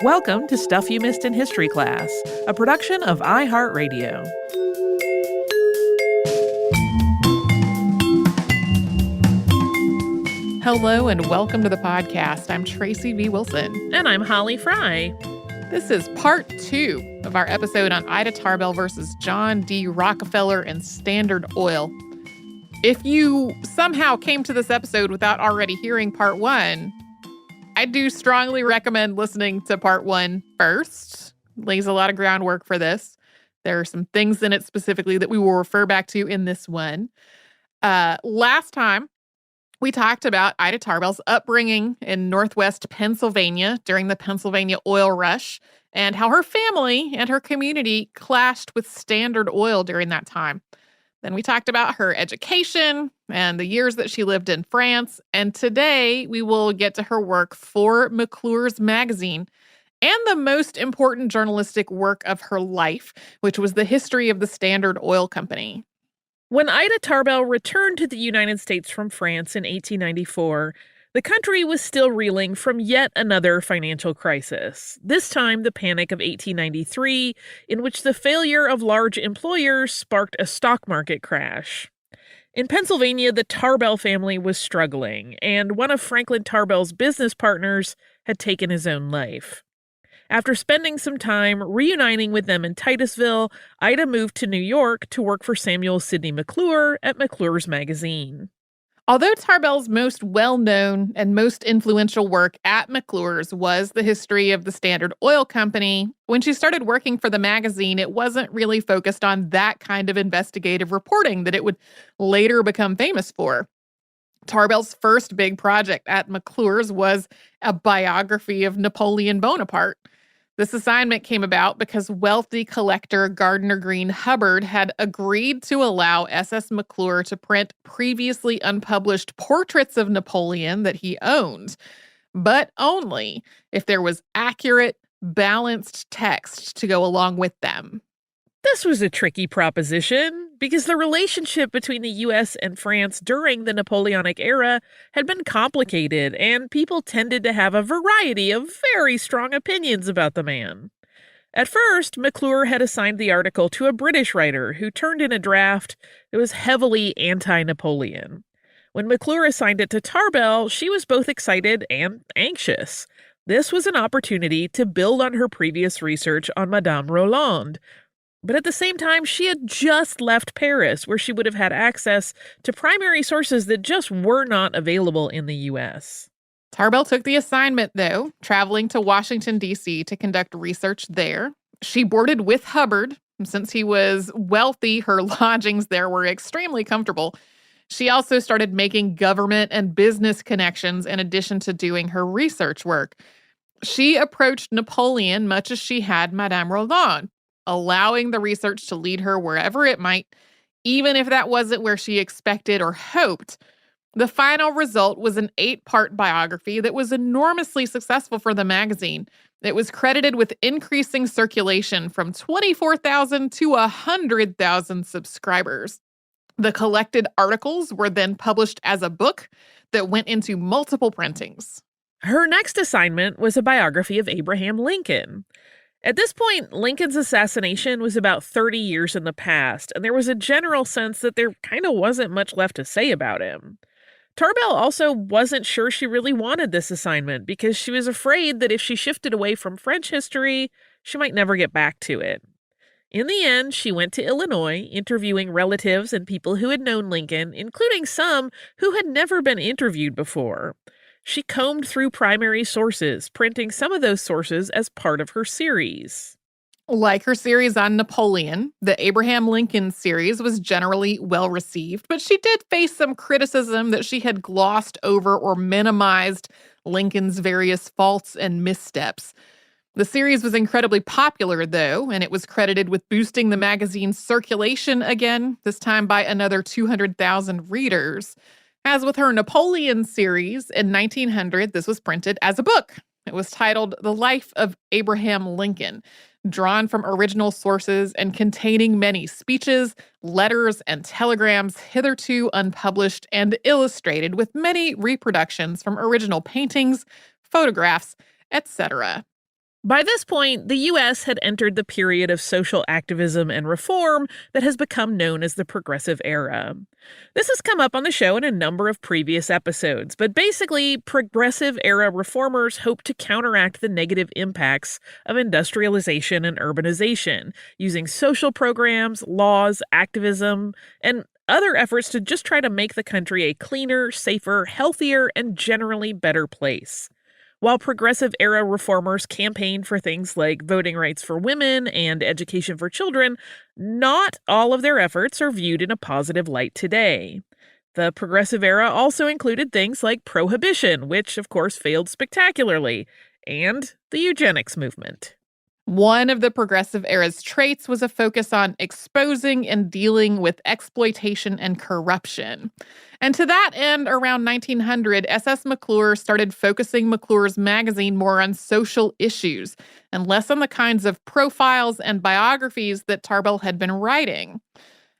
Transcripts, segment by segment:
Welcome to Stuff You Missed in History Class, a production of iHeartRadio. Hello and welcome to the podcast. I'm Tracy V. Wilson. And I'm Holly Fry. This is part 2 of our episode on Ida Tarbell versus John D. Rockefeller and Standard Oil. If you somehow came to this episode without already hearing part 1, I do strongly recommend listening to part 1 first. It lays a lot of groundwork for this. There are some things in it specifically that we will refer back to in this one. Last time, we talked about Ida Tarbell's upbringing in Northwest Pennsylvania during the Pennsylvania oil rush and how her family and her community clashed with Standard Oil during that time. Then we talked about her education and the years that she lived in France. And today we will get to her work for McClure's magazine and the most important journalistic work of her life, which was the history of the Standard Oil Company. When Ida Tarbell returned to the United States from France in 1894, the country was still reeling from yet another financial crisis, this time the Panic of 1893, in which the failure of large employers sparked a stock market crash. In Pennsylvania, the Tarbell family was struggling, and one of Franklin Tarbell's business partners had taken his own life. After spending some time reuniting with them in Titusville, Ida moved to New York to work for Samuel Sidney McClure at McClure's magazine. Although Tarbell's most well-known and most influential work at McClure's was the history of the Standard Oil Company, when she started working for the magazine, it wasn't really focused on that kind of investigative reporting that it would later become famous for. Tarbell's first big project at McClure's was a biography of Napoleon Bonaparte. This assignment came about because wealthy collector Gardner Green Hubbard had agreed to allow SS McClure to print previously unpublished portraits of Napoleon that he owned, but only if there was accurate, balanced text to go along with them. This was a tricky proposition because the relationship between the U.S. and France during the Napoleonic era had been complicated, and people tended to have a variety of very strong opinions about the man. At first, McClure had assigned the article to a British writer who turned in a draft that was heavily anti-Napoleon. When McClure assigned it to Tarbell, she was both excited and anxious. This was an opportunity to build on her previous research on Madame Roland. But at the same time, she had just left Paris, where she would have had access to primary sources that just were not available in the U.S. Tarbell took the assignment, though, traveling to Washington, D.C. to conduct research there. She boarded with Hubbard. Since he was wealthy, her lodgings there were extremely comfortable. She also started making government and business connections in addition to doing her research work. She approached Napoleon much as she had Madame Roland, allowing the research to lead her wherever it might, even if that wasn't where she expected or hoped. The final result was an 8-part biography that was enormously successful for the magazine. It was credited with increasing circulation from 24,000 to 100,000 subscribers. The collected articles were then published as a book that went into multiple printings. Her next assignment was a biography of Abraham Lincoln. At this point, Lincoln's assassination was about 30 years in the past, and there was a general sense that there kind of wasn't much left to say about him. Tarbell also wasn't sure she really wanted this assignment because she was afraid that if she shifted away from French history, she might never get back to it. In the end, she went to Illinois, interviewing relatives and people who had known Lincoln, including some who had never been interviewed before. She combed through primary sources, printing some of those sources as part of her series. Like her series on Napoleon, the Abraham Lincoln series was generally well received, but she did face some criticism that she had glossed over or minimized Lincoln's various faults and missteps. The series was incredibly popular, though, and it was credited with boosting the magazine's circulation again, this time by another 200,000 readers. As with her Napoleon series, in 1900, this was printed as a book. It was titled The Life of Abraham Lincoln, drawn from original sources and containing many speeches, letters, and telegrams hitherto unpublished, and illustrated with many reproductions from original paintings, photographs, etc. By this point, the U.S. had entered the period of social activism and reform that has become known as the Progressive Era. This has come up on the show in a number of previous episodes, but basically, Progressive Era reformers hope to counteract the negative impacts of industrialization and urbanization, using social programs, laws, activism, and other efforts to just try to make the country a cleaner, safer, healthier, and generally better place. While Progressive Era reformers campaigned for things like voting rights for women and education for children, not all of their efforts are viewed in a positive light today. The Progressive Era also included things like prohibition, which of course failed spectacularly, and the eugenics movement. One of the Progressive Era's traits was a focus on exposing and dealing with exploitation and corruption. And to that end, around 1900, S.S. McClure started focusing McClure's magazine more on social issues and less on the kinds of profiles and biographies that Tarbell had been writing.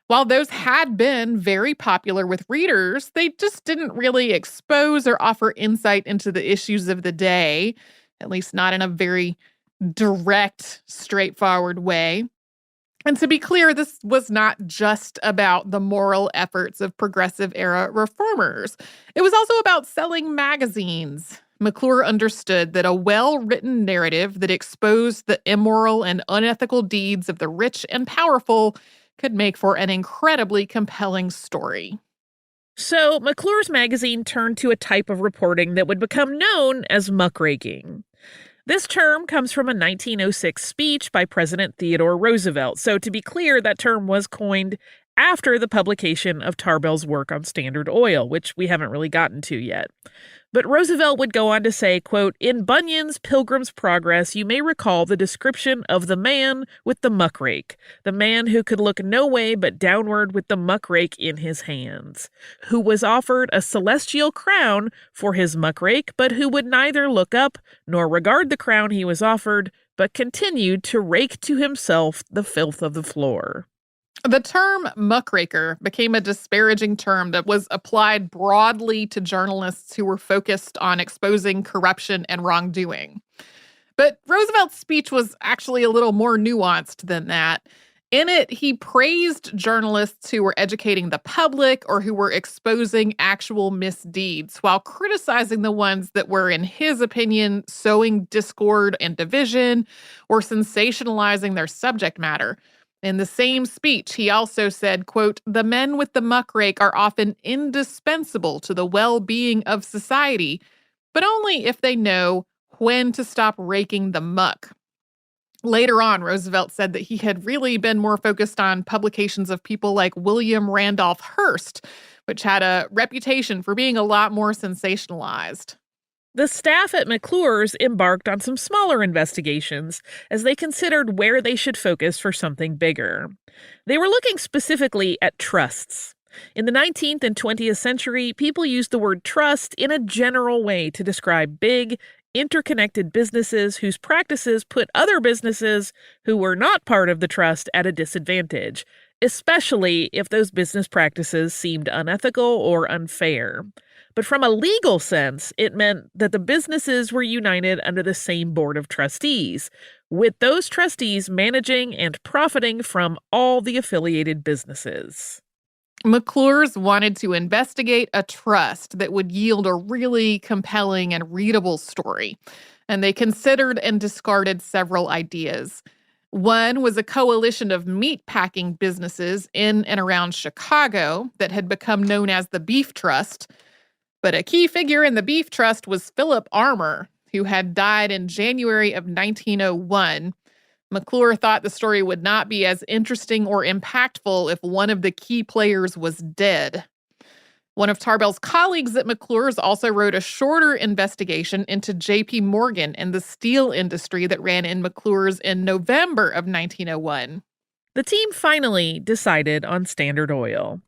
While those had been very popular with readers, they just didn't really expose or offer insight into the issues of the day, at least not in a very direct, straightforward way. And to be clear, this was not just about the moral efforts of Progressive Era reformers. It was also about selling magazines. McClure understood that a well-written narrative that exposed the immoral and unethical deeds of the rich and powerful could make for an incredibly compelling story. So McClure's magazine turned to a type of reporting that would become known as muckraking. This term comes from a 1906 speech by President Theodore Roosevelt. So to be clear, that term was coined after the publication of Tarbell's work on Standard Oil, which we haven't really gotten to yet. But Roosevelt would go on to say, quote, "In Bunyan's Pilgrim's Progress, you may recall the description of the man with the muckrake, the man who could look no way but downward with the muckrake in his hands, who was offered a celestial crown for his muckrake, but who would neither look up nor regard the crown he was offered, but continued to rake to himself the filth of the floor." The term muckraker became a disparaging term that was applied broadly to journalists who were focused on exposing corruption and wrongdoing. But Roosevelt's speech was actually a little more nuanced than that. In it, he praised journalists who were educating the public or who were exposing actual misdeeds, while criticizing the ones that were, in his opinion, sowing discord and division or sensationalizing their subject matter. In the same speech, he also said, quote, "The men with the muckrake are often indispensable to the well-being of society, but only if they know when to stop raking the muck." Later on, Roosevelt said that he had really been more focused on publications of people like William Randolph Hearst, which had a reputation for being a lot more sensationalized. The staff at McClure's embarked on some smaller investigations as they considered where they should focus for something bigger. They were looking specifically at trusts. In the 19th and 20th century, people used the word trust in a general way to describe big, interconnected businesses whose practices put other businesses who were not part of the trust at a disadvantage, especially if those business practices seemed unethical or unfair. But from a legal sense, it meant that the businesses were united under the same board of trustees, with those trustees managing and profiting from all the affiliated businesses. McClure's wanted to investigate a trust that would yield a really compelling and readable story, and they considered and discarded several ideas. One was a coalition of meatpacking businesses in and around Chicago that had become known as the Beef Trust. But a key figure in the Beef Trust was Philip Armour, who had died in January of 1901. McClure thought the story would not be as interesting or impactful if one of the key players was dead. One of Tarbell's colleagues at McClure's also wrote a shorter investigation into J.P. Morgan and the steel industry that ran in McClure's in November of 1901. The team finally decided on Standard Oil.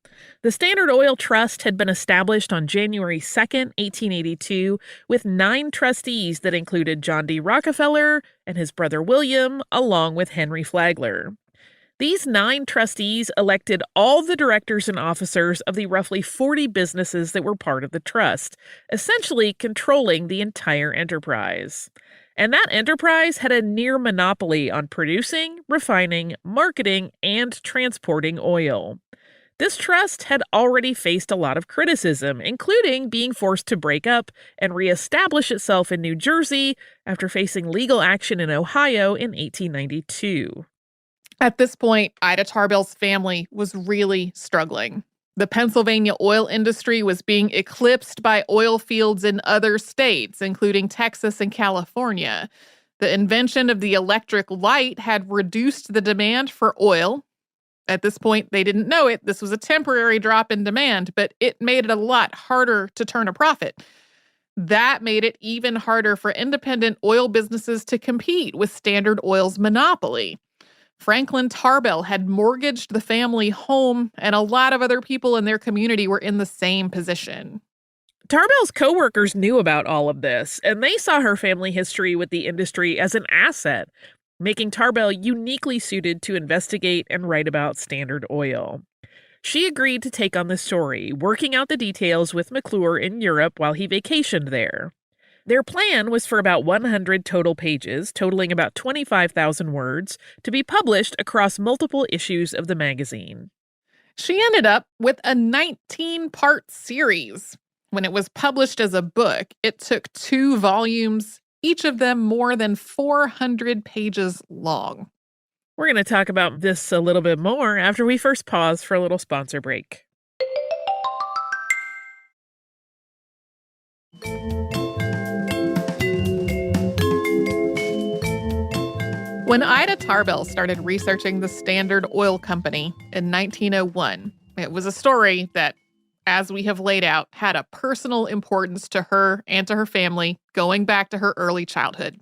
The Standard Oil Trust had been established on January 2nd, 1882, with 9 trustees that included John D. Rockefeller and his brother William, along with Henry Flagler. These 9 trustees elected all the directors and officers of the roughly 40 businesses that were part of the trust, essentially controlling the entire enterprise. And that enterprise had a near monopoly on producing, refining, marketing, and transporting oil. This trust had already faced a lot of criticism, including being forced to break up and reestablish itself in New Jersey after facing legal action in Ohio in 1892. At this point, Ida Tarbell's family was really struggling. The Pennsylvania oil industry was being eclipsed by oil fields in other states, including Texas and California. The invention of the electric light had reduced the demand for oil. At this point, they didn't know it. This was a temporary drop in demand, but it made it a lot harder to turn a profit. That made it even harder for independent oil businesses to compete with Standard Oil's monopoly. Franklin Tarbell had mortgaged the family home, and a lot of other people in their community were in the same position. Tarbell's coworkers knew about all of this, and they saw her family history with the industry as an asset, making Tarbell uniquely suited to investigate and write about Standard Oil. She agreed to take on the story, working out the details with McClure in Europe while he vacationed there. Their plan was for about 100 total pages, totaling about 25,000 words, to be published across multiple issues of the magazine. She ended up with a 19-part series. When it was published as a book, it took 2 volumes, each of them more than 400 pages long. We're going to talk about this a little bit more after we first pause for a little sponsor break. When Ida Tarbell started researching the Standard Oil Company in 1901, it was a story that, as we have laid out, had a personal importance to her and to her family going back to her early childhood.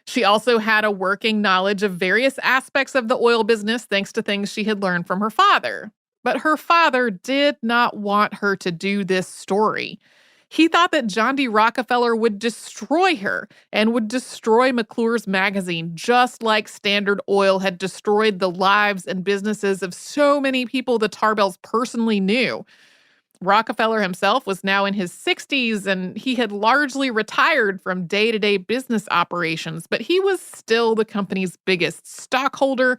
She also had a working knowledge of various aspects of the oil business thanks to things she had learned from her father. But her father did not want her to do this story. He thought that John D. Rockefeller would destroy her and would destroy McClure's magazine, just like Standard Oil had destroyed the lives and businesses of so many people the Tarbells personally knew. Rockefeller himself was now in his 60s, and he had largely retired from day-to-day business operations, but he was still the company's biggest stockholder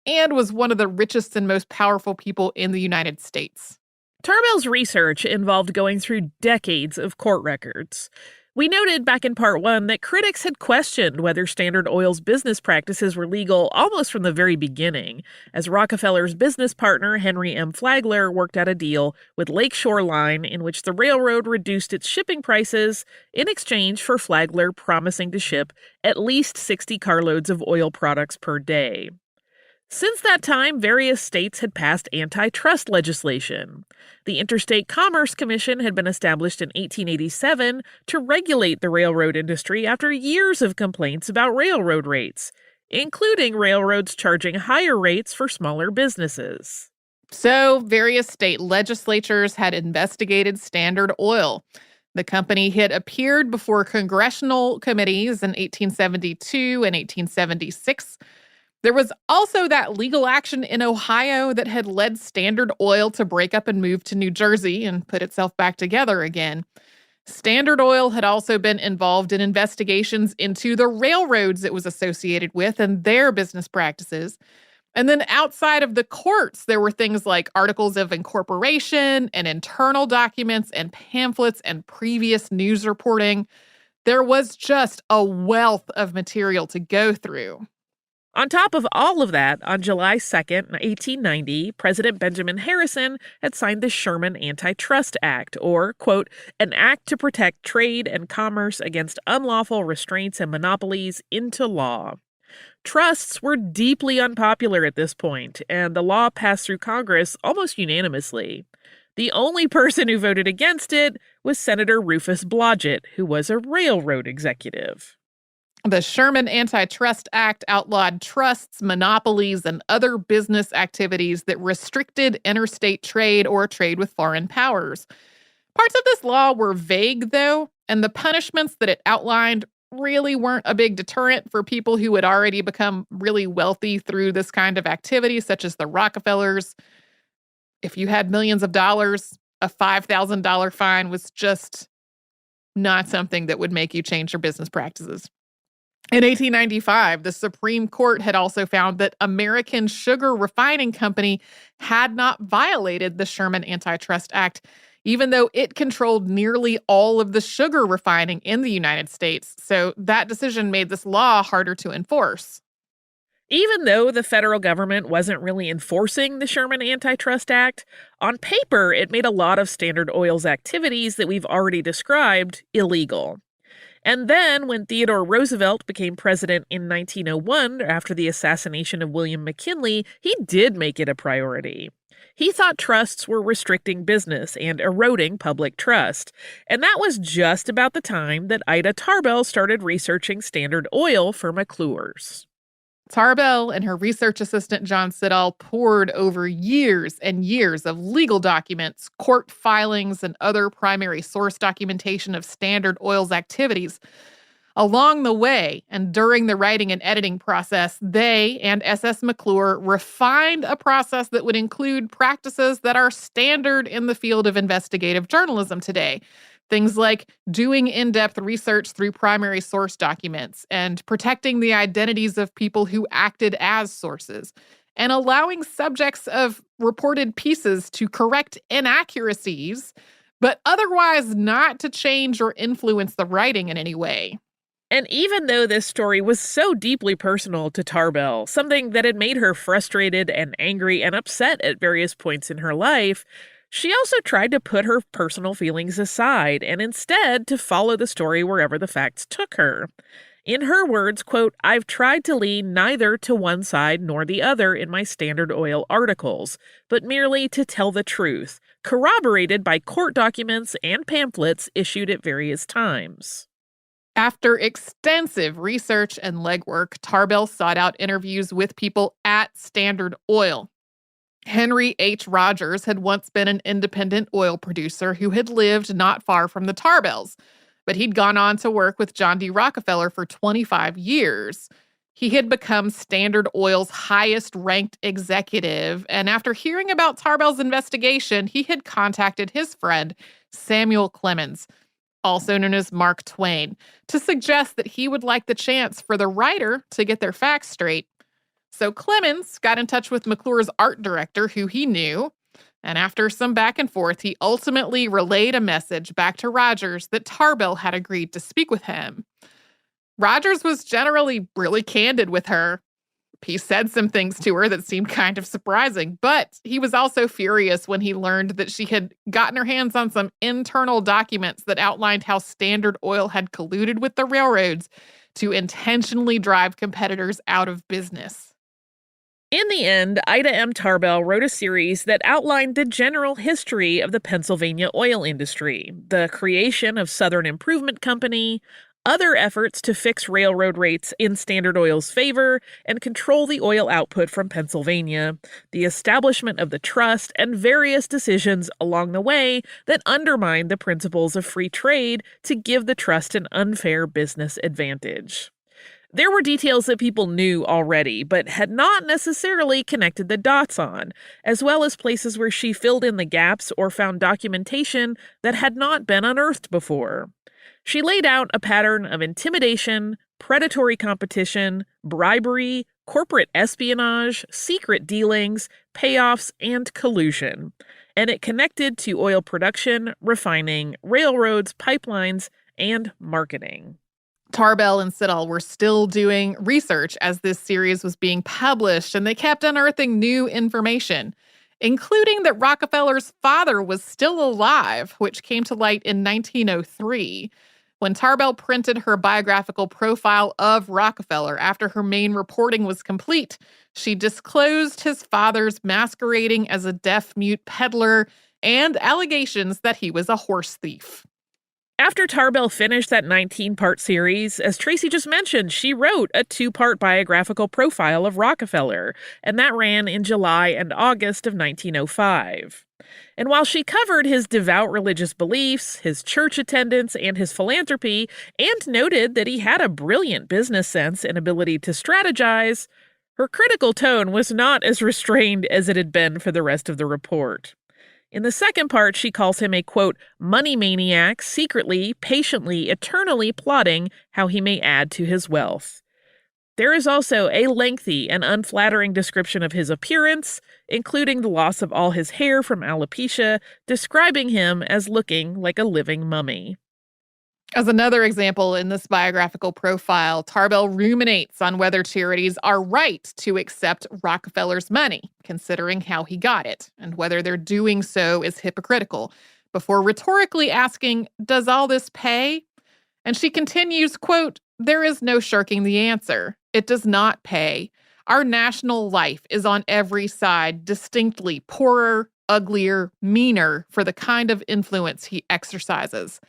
and was one of the richest and most powerful people in the United States. Tarbell's research involved going through decades of court records. We noted back in part 1 that critics had questioned whether Standard Oil's business practices were legal almost from the very beginning, as Rockefeller's business partner Henry M. Flagler worked out a deal with Lakeshore Line in which the railroad reduced its shipping prices in exchange for Flagler promising to ship at least 60 carloads of oil products per day. Since that time, various states had passed antitrust legislation. The Interstate Commerce Commission had been established in 1887 to regulate the railroad industry after years of complaints about railroad rates, including railroads charging higher rates for smaller businesses. So, various state legislatures had investigated Standard Oil. The company had appeared before congressional committees in 1872 and 1876. There was also that legal action in Ohio that had led Standard Oil to break up and move to New Jersey and put itself back together again. Standard Oil had also been involved in investigations into the railroads it was associated with and their business practices. And then outside of the courts, there were things like articles of incorporation and internal documents and pamphlets and previous news reporting. There was just a wealth of material to go through. On top of all of that, on July 2nd, 1890, President Benjamin Harrison had signed the Sherman Antitrust Act, or, quote, an act to protect trade and commerce against unlawful restraints and monopolies, into law. Trusts were deeply unpopular at this point, and the law passed through Congress almost unanimously. The only person who voted against it was Senator Rufus Blodgett, who was a railroad executive. The Sherman Antitrust Act outlawed trusts, monopolies, and other business activities that restricted interstate trade or trade with foreign powers. Parts of this law were vague, though, and the punishments that it outlined really weren't a big deterrent for people who had already become really wealthy through this kind of activity, such as the Rockefellers. If you had millions of dollars, a $5,000 fine was just not something that would make you change your business practices. In 1895, the Supreme Court had also found that American Sugar Refining Company had not violated the Sherman Antitrust Act, even though it controlled nearly all of the sugar refining in the United States. So that decision made this law harder to enforce. Even though the federal government wasn't really enforcing the Sherman Antitrust Act, on paper it made a lot of Standard Oil's activities that we've already described illegal. And then, when Theodore Roosevelt became president in 1901 after the assassination of William McKinley, he did make it a priority. He thought trusts were restricting business and eroding public trust. And that was just about the time that Ida Tarbell started researching Standard Oil for McClure's. Tarbell and her research assistant, John Siddall, pored over years and years of legal documents, court filings, and other primary source documentation of Standard Oil's activities. Along the way, and during the writing and editing process, they and SS McClure refined a process that would include practices that are standard in the field of investigative journalism today. Things like doing in-depth research through primary source documents and protecting the identities of people who acted as sources, and allowing subjects of reported pieces to correct inaccuracies, but otherwise not to change or influence the writing in any way. And even though this story was so deeply personal to Tarbell, something that had made her frustrated and angry and upset at various points in her life, she also tried to put her personal feelings aside and instead to follow the story wherever the facts took her. In her words, quote, "I've tried to lean neither to one side nor the other in my Standard Oil articles, but merely to tell the truth, corroborated by court documents and pamphlets issued at various times." After extensive research and legwork, Tarbell sought out interviews with people at Standard Oil. Henry H. Rogers had once been an independent oil producer who had lived not far from the Tarbells, but he'd gone on to work with John D. Rockefeller for 25 years. He had become Standard Oil's highest-ranked executive, and after hearing about Tarbell's investigation, he had contacted his friend, Samuel Clemens, also known as Mark Twain, to suggest that he would like the chance for the writer to get their facts straight. So Clemens got in touch with McClure's art director, who he knew, and after some back and forth, he ultimately relayed a message back to Rogers that Tarbell had agreed to speak with him. Rogers was generally really candid with her. He said some things to her that seemed kind of surprising, but he was also furious when he learned that she had gotten her hands on some internal documents that outlined how Standard Oil had colluded with the railroads to intentionally drive competitors out of business. In the end, Ida M. Tarbell wrote a series that outlined the general history of the Pennsylvania oil industry, the creation of Southern Improvement Company, other efforts to fix railroad rates in Standard Oil's favor and control the oil output from Pennsylvania, the establishment of the trust, and various decisions along the way that undermined the principles of free trade to give the trust an unfair business advantage. There were details that people knew already, but had not necessarily connected the dots on, as well as places where she filled in the gaps or found documentation that had not been unearthed before. She laid out a pattern of intimidation, predatory competition, bribery, corporate espionage, secret dealings, payoffs, and collusion. And it connected to oil production, refining, railroads, pipelines, and marketing. Tarbell and Siddall were still doing research as this series was being published, and they kept unearthing new information, including that Rockefeller's father was still alive, which came to light in 1903. When Tarbell printed her biographical profile of Rockefeller after her main reporting was complete, she disclosed his father's masquerading as a deaf-mute peddler and allegations that he was a horse thief. After Tarbell finished that 19-part series, as Tracy just mentioned, she wrote a 2-part biographical profile of Rockefeller, and that ran in July and August of 1905. And while she covered his devout religious beliefs, his church attendance, and his philanthropy, and noted that he had a brilliant business sense and ability to strategize, her critical tone was not as restrained as it had been for the rest of the report. In the second part, she calls him a, quote, money maniac, secretly, patiently, eternally plotting how he may add to his wealth. There is also a lengthy and unflattering description of his appearance, including the loss of all his hair from alopecia, describing him as looking like a living mummy. As another example in this biographical profile, Tarbell ruminates on whether charities are right to accept Rockefeller's money, considering how he got it, and whether their doing so is hypocritical, before rhetorically asking, does all this pay? And she continues, quote, there is no shirking the answer. It does not pay. Our national life is on every side distinctly poorer, uglier, meaner for the kind of influence he exercises.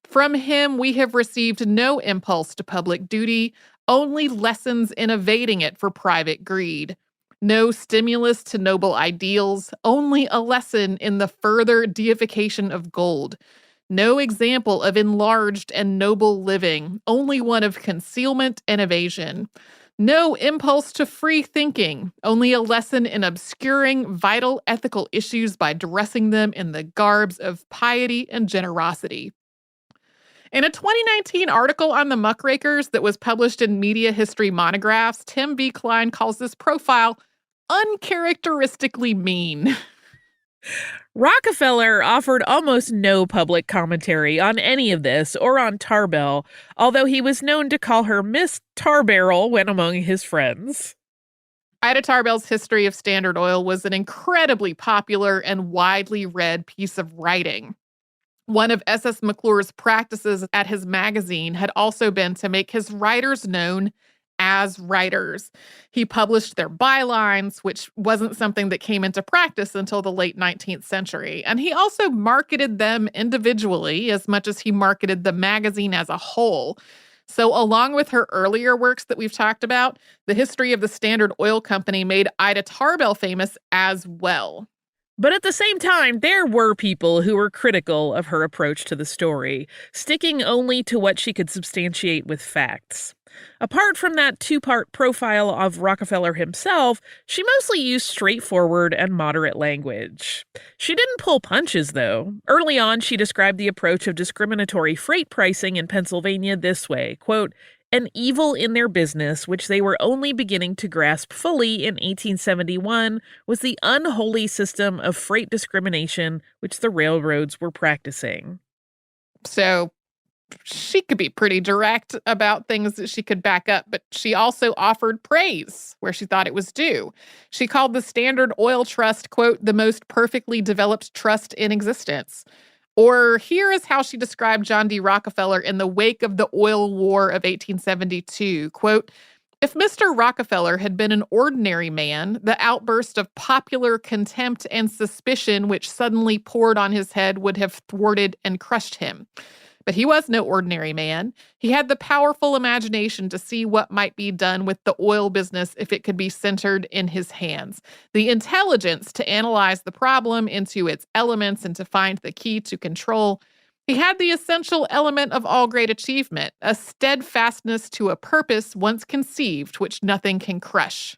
From him, we have received no impulse to public duty, only lessons in evading it for private greed. No stimulus to noble ideals, only a lesson in the further deification of gold. No example of enlarged and noble living, only one of concealment and evasion. No impulse to free thinking, only a lesson in obscuring vital ethical issues by dressing them in the garbs of piety and generosity. In a 2019 article on the muckrakers that was published in Media History Monographs, Tim B. Klein calls this profile uncharacteristically mean. Rockefeller offered almost no public commentary on any of this or on Tarbell, although he was known to call her Miss Tarbell when among his friends. Ida Tarbell's History of Standard Oil was an incredibly popular and widely read piece of writing. One of S.S. McClure's practices at his magazine had also been to make his writers known as writers. He published their bylines, which wasn't something that came into practice until the late 19th century. And he also marketed them individually as much as he marketed the magazine as a whole. So along with her earlier works that we've talked about, the history of the Standard Oil Company made Ida Tarbell famous as well. But at the same time, there were people who were critical of her approach to the story, sticking only to what she could substantiate with facts. Apart from that two-part profile of Rockefeller himself, she mostly used straightforward and moderate language. She didn't pull punches, though. Early on, she described the approach of discriminatory freight pricing in Pennsylvania this way, quote, an evil in their business, which they were only beginning to grasp fully in 1871, was the unholy system of freight discrimination which the railroads were practicing. So she could be pretty direct about things that she could back up, but she also offered praise where she thought it was due. She called the Standard Oil Trust, quote, the most perfectly developed trust in existence. Or here is how she described John D. Rockefeller in the wake of the oil war of 1872, quote, if Mr. Rockefeller had been an ordinary man, the outburst of popular contempt and suspicion which suddenly poured on his head would have thwarted and crushed him. But he was no ordinary man. He had the powerful imagination to see what might be done with the oil business if it could be centered in his hands, the intelligence to analyze the problem into its elements and to find the key to control. He had the essential element of all great achievement, a steadfastness to a purpose once conceived, which nothing can crush.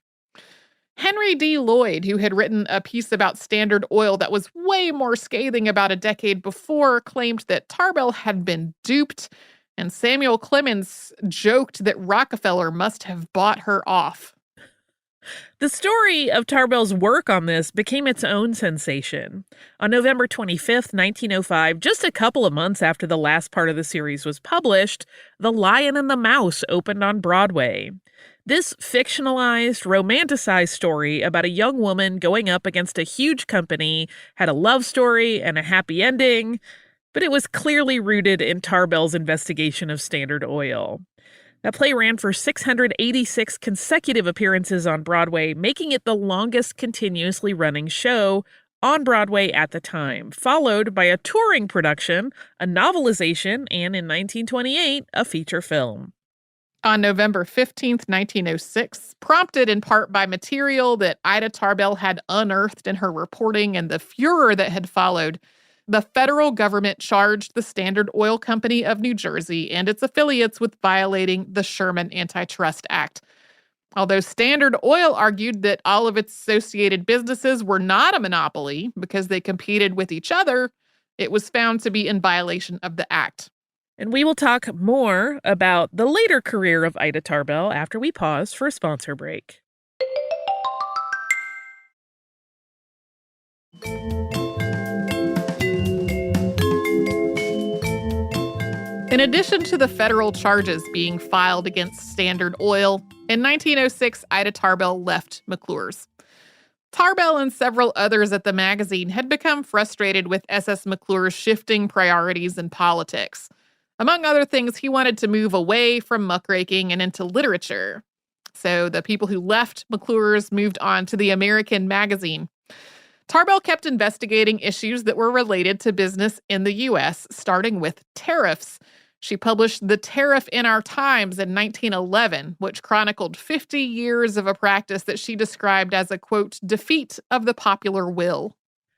Henry D. Lloyd, who had written a piece about Standard Oil that was way more scathing about a decade before, claimed that Tarbell had been duped, and Samuel Clemens joked that Rockefeller must have bought her off. The story of Tarbell's work on this became its own sensation. On November 25th, 1905, just a couple of months after the last part of the series was published, The Lion and the Mouse opened on Broadway. This fictionalized, romanticized story about a young woman going up against a huge company had a love story and a happy ending, but it was clearly rooted in Tarbell's investigation of Standard Oil. That play ran for 686 consecutive appearances on Broadway, making it the longest continuously running show on Broadway at the time, followed by a touring production, a novelization, and in 1928, a feature film. On November 15th, 1906, prompted in part by material that Ida Tarbell had unearthed in her reporting and the furor that had followed, the federal government charged the Standard Oil Company of New Jersey and its affiliates with violating the Sherman Antitrust Act. Although Standard Oil argued that all of its associated businesses were not a monopoly because they competed with each other, it was found to be in violation of the act. And we will talk more about the later career of Ida Tarbell after we pause for a sponsor break. In addition to the federal charges being filed against Standard Oil, in 1906, Ida Tarbell left McClure's. Tarbell and several others at the magazine had become frustrated with SS McClure's shifting priorities in politics. Among other things, he wanted to move away from muckraking and into literature. So the people who left McClure's moved on to the American magazine. Tarbell kept investigating issues that were related to business in the U.S., starting with tariffs. She published The Tariff in Our Times in 1911, which chronicled 50 years of a practice that she described as a, quote, defeat of the popular will.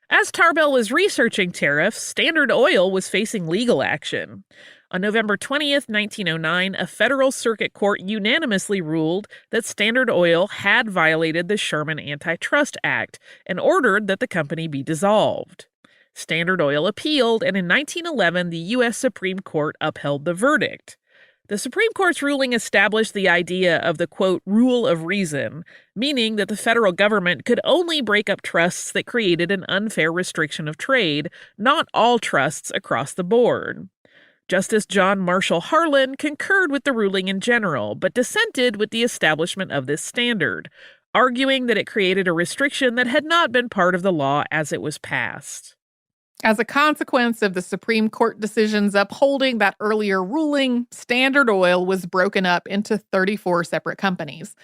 As Tarbell was researching tariffs, Standard Oil was facing legal action. On November 20th, 1909, a federal circuit court unanimously ruled that Standard Oil had violated the Sherman Antitrust Act and ordered that the company be dissolved. Standard Oil appealed, and in 1911, the U.S. Supreme Court upheld the verdict. The Supreme Court's ruling established the idea of the, quote, rule of reason, meaning that the federal government could only break up trusts that created an unfair restriction of trade, not all trusts across the board. Justice John Marshall Harlan concurred with the ruling in general, but dissented with the establishment of this standard, arguing that it created a restriction that had not been part of the law as it was passed. As a consequence of the Supreme Court decisions upholding that earlier ruling, Standard Oil was broken up into 34 separate companies.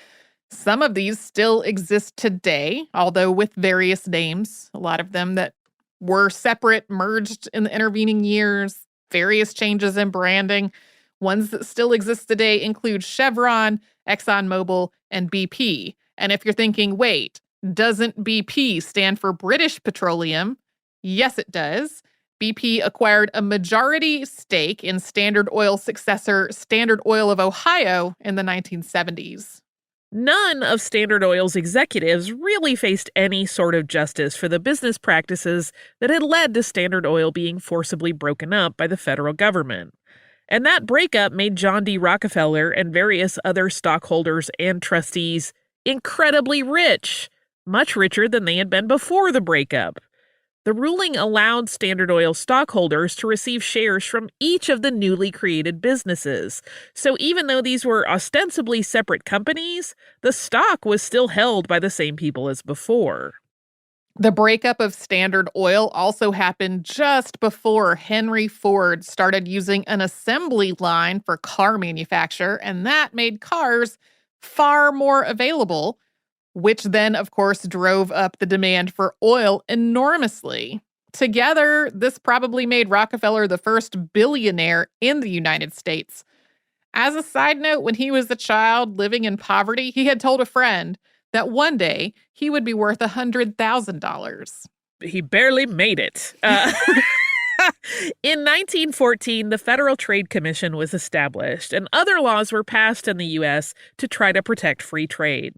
Some of these still exist today, although with various names, a lot of them that were separate, merged in the intervening years, various changes in branding. Ones that still exist today include Chevron, ExxonMobil, and BP. And if you're thinking, wait, doesn't BP stand for British Petroleum? Yes, it does. BP acquired a majority stake in Standard Oil's successor, Standard Oil of Ohio, in the 1970s. None of Standard Oil's executives really faced any sort of justice for the business practices that had led to Standard Oil being forcibly broken up by the federal government. And that breakup made John D. Rockefeller and various other stockholders and trustees incredibly rich, much richer than they had been before the breakup. The ruling allowed Standard Oil stockholders to receive shares from each of the newly created businesses. So even though these were ostensibly separate companies, the stock was still held by the same people as before. The breakup of Standard Oil also happened just before Henry Ford started using an assembly line for car manufacture, and that made cars far more available, which then, of course, drove up the demand for oil enormously. Together, this probably made Rockefeller the first billionaire in the United States. As a side note, when he was a child living in poverty, he had told a friend that one day he would be worth $100,000. He barely made it. In 1914, the Federal Trade Commission was established, and other laws were passed in the U.S. to try to protect free trade.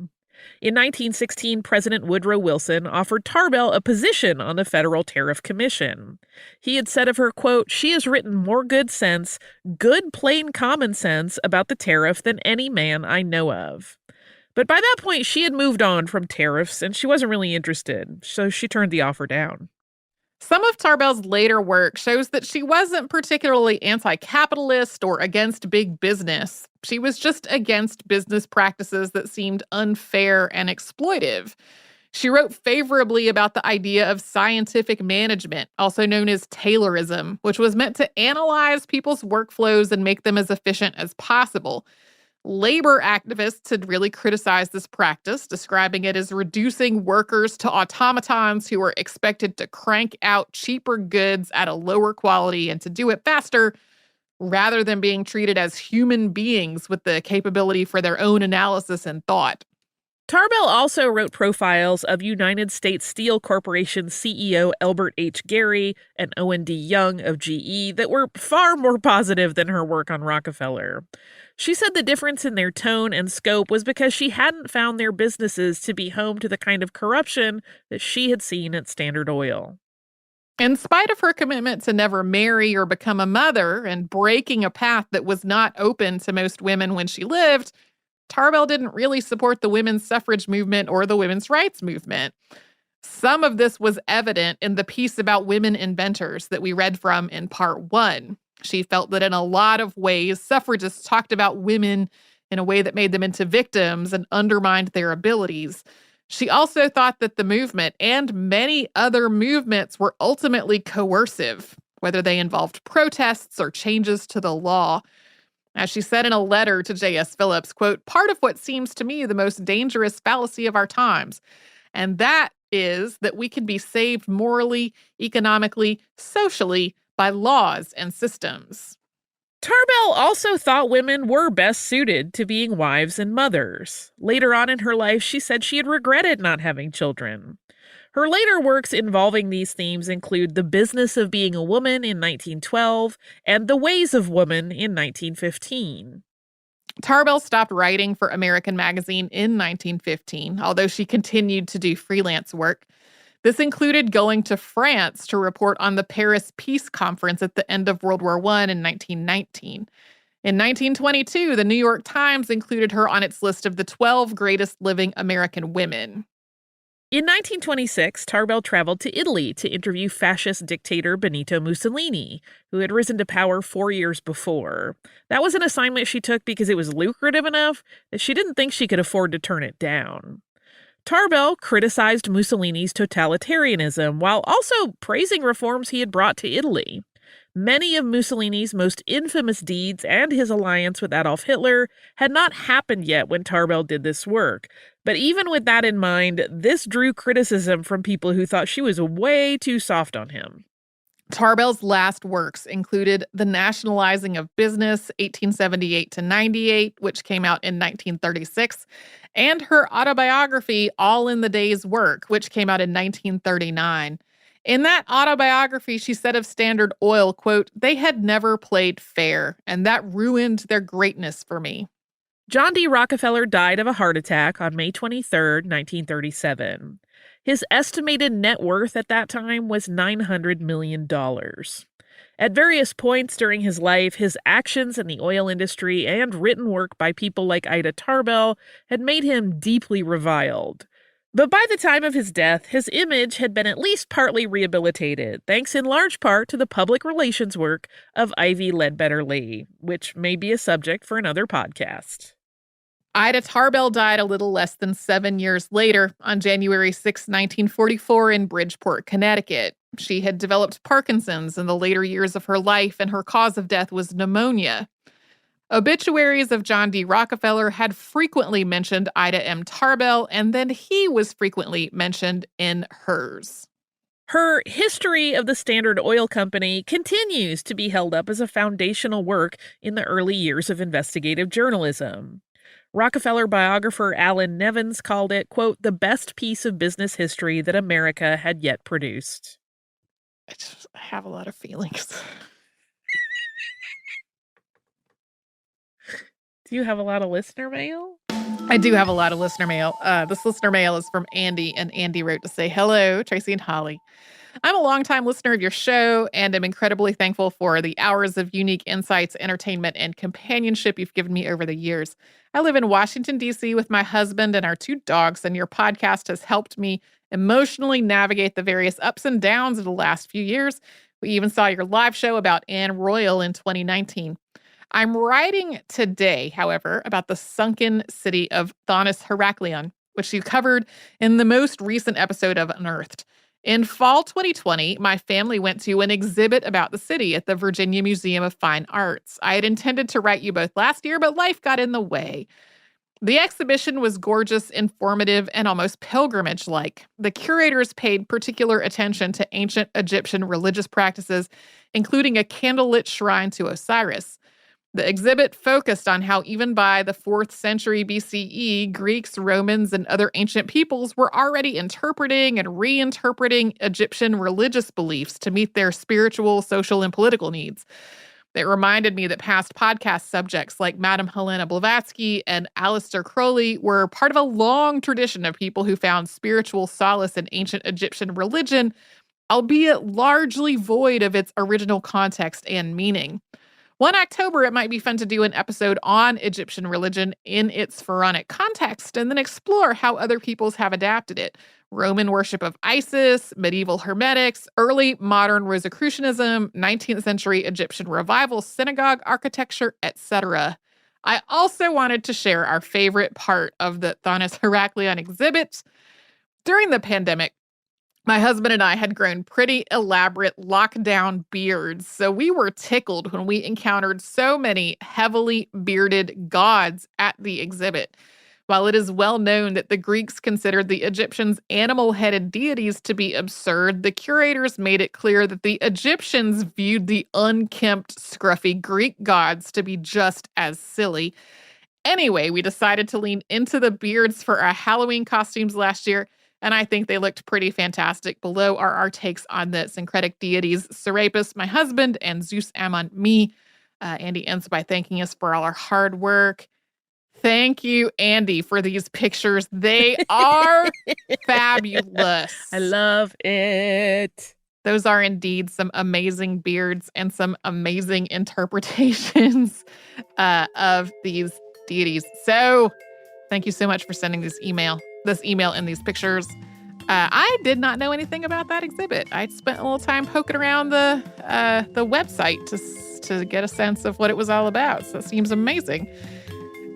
In 1916, President Woodrow Wilson offered Tarbell a position on the Federal Tariff Commission. He had said of her, quote, "She has written more good sense, good plain common sense about the tariff than any man I know of." But by that point, she had moved on from tariffs, and she wasn't really interested, so she turned the offer down. Some of Tarbell's later work shows that she wasn't particularly anti-capitalist or against big business. She was just against business practices that seemed unfair and exploitive. She wrote favorably about the idea of scientific management, also known as Taylorism, which was meant to analyze people's workflows and make them as efficient as possible. Labor activists had really criticized this practice, describing it as reducing workers to automatons who were expected to crank out cheaper goods at a lower quality and to do it faster, rather than being treated as human beings with the capability for their own analysis and thought. Tarbell also wrote profiles of United States Steel Corporation CEO Elbert H. Gary and Owen D. Young of GE that were far more positive than her work on Rockefeller. She said the difference in their tone and scope was because she hadn't found their businesses to be home to the kind of corruption that she had seen at Standard Oil. In spite of her commitment to never marry or become a mother and breaking a path that was not open to most women when she lived, Tarbell didn't really support the women's suffrage movement or the women's rights movement. Some of this was evident in the piece about women inventors that we read from in part 1. She felt that in a lot of ways, suffragists talked about women in a way that made them into victims and undermined their abilities. She also thought that the movement and many other movements were ultimately coercive, whether they involved protests or changes to the law. As she said in a letter to J.S. Phillips, quote, "Part of what seems to me the most dangerous fallacy of our times, and that is that we can be saved morally, economically, socially by laws and systems." Tarbell also thought women were best suited to being wives and mothers. Later on in her life, she said she had regretted not having children. Her later works involving these themes include The Business of Being a Woman in 1912 and The Ways of Woman in 1915. Tarbell stopped writing for American Magazine in 1915, although she continued to do freelance work. This included going to France to report on the Paris Peace Conference at the end of World War I in 1919. In 1922, the New York Times included her on its list of the 12 greatest living American women. In 1926, Tarbell traveled to Italy to interview fascist dictator Benito Mussolini, who had risen to power 4 years before. That was an assignment she took because it was lucrative enough that she didn't think she could afford to turn it down. Tarbell criticized Mussolini's totalitarianism while also praising reforms he had brought to Italy. Many of Mussolini's most infamous deeds and his alliance with Adolf Hitler had not happened yet when Tarbell did this work. But even with that in mind, this drew criticism from people who thought she was way too soft on him. Tarbell's last works included The Nationalizing of Business, 1878 to 98, which came out in 1936, and her autobiography, All in the Day's Work, which came out in 1939. In that autobiography, she said of Standard Oil, quote, "They had never played fair, and that ruined their greatness for me." John D. Rockefeller died of a heart attack on May 23, 1937. His estimated net worth at that time was $900 million. At various points during his life, his actions in the oil industry and written work by people like Ida Tarbell had made him deeply reviled. But by the time of his death, his image had been at least partly rehabilitated, thanks in large part to the public relations work of Ivy Ledbetter Lee, which may be a subject for another podcast. Ida Tarbell died a little less than 7 years later, on January 6, 1944, in Bridgeport, Connecticut. She had developed Parkinson's in the later years of her life, and her cause of death was pneumonia. Obituaries of John D. Rockefeller had frequently mentioned Ida M. Tarbell, and then he was frequently mentioned in hers. Her History of the Standard Oil Company continues to be held up as a foundational work in the early years of investigative journalism. Rockefeller biographer Alan Nevins called it, quote, "the best piece of business history that America had yet produced." I have a lot of feelings. Do you have a lot of listener mail? I do have a lot of listener mail. This listener mail is from Andy, and Andy wrote to say, "Hello, Tracy and Holly. I'm a longtime listener of your show and am incredibly thankful for the hours of unique insights, entertainment, and companionship you've given me over the years. I live in Washington, D.C. with my husband and our 2 dogs, and your podcast has helped me emotionally navigate the various ups and downs of the last few years. We even saw your live show about Anne Royal in 2019. I'm writing today, however, about the sunken city of Thonis Heraklion, which you covered in the most recent episode of Unearthed. In fall 2020, my family went to an exhibit about the city at the Virginia Museum of Fine Arts. I had intended to write you both last year, but life got in the way. The exhibition was gorgeous, informative, and almost pilgrimage-like. The curators paid particular attention to ancient Egyptian religious practices, including a candlelit shrine to Osiris. The exhibit focused on how even by the 4th century BCE, Greeks, Romans, and other ancient peoples were already interpreting and reinterpreting Egyptian religious beliefs to meet their spiritual, social, and political needs. It reminded me that past podcast subjects like Madame Helena Blavatsky and Aleister Crowley were part of a long tradition of people who found spiritual solace in ancient Egyptian religion, albeit largely void of its original context and meaning. One October, it might be fun to do an episode on Egyptian religion in its pharaonic context and then explore how other peoples have adapted it. Roman worship of Isis, medieval Hermetics, early modern Rosicrucianism, 19th century Egyptian revival synagogue architecture, etc. I also wanted to share our favorite part of the Thonis Heraklion exhibit. During the pandemic, my husband and I had grown pretty elaborate lockdown beards, so we were tickled when we encountered so many heavily bearded gods at the exhibit. While it is well known that the Greeks considered the Egyptians' animal-headed deities to be absurd, the curators made it clear that the Egyptians viewed the unkempt, scruffy Greek gods to be just as silly. Anyway, we decided to lean into the beards for our Halloween costumes last year, and I think they looked pretty fantastic. Below are our takes on the syncretic deities Serapis, my husband, and Zeus Ammon, me. Andy ends by thanking us for all our hard work. Thank you, Andy, for these pictures. They are fabulous. I love it. Those are indeed some amazing beards and some amazing interpretations of these deities. So thank you so much for sending this email and these pictures. I did not know anything about that exhibit. I spent a little time poking around the website to get a sense of what it was all about. So it seems amazing.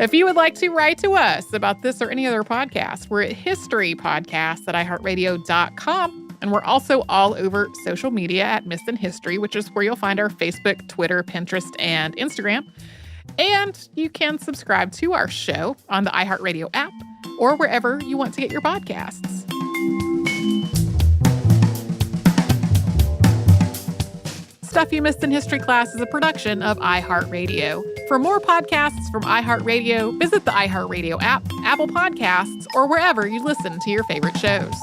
If you would like to write to us about this or any other podcast, we're at historypodcast@iheartradio.com. And we're also all over social media at Missed in History, which is where you'll find our Facebook, Twitter, Pinterest, and Instagram. And you can subscribe to our show on the iHeartRadio app or wherever you want to get your podcasts. Stuff You Missed in History Class is a production of iHeartRadio. For more podcasts from iHeartRadio, visit the iHeartRadio app, Apple Podcasts, or wherever you listen to your favorite shows.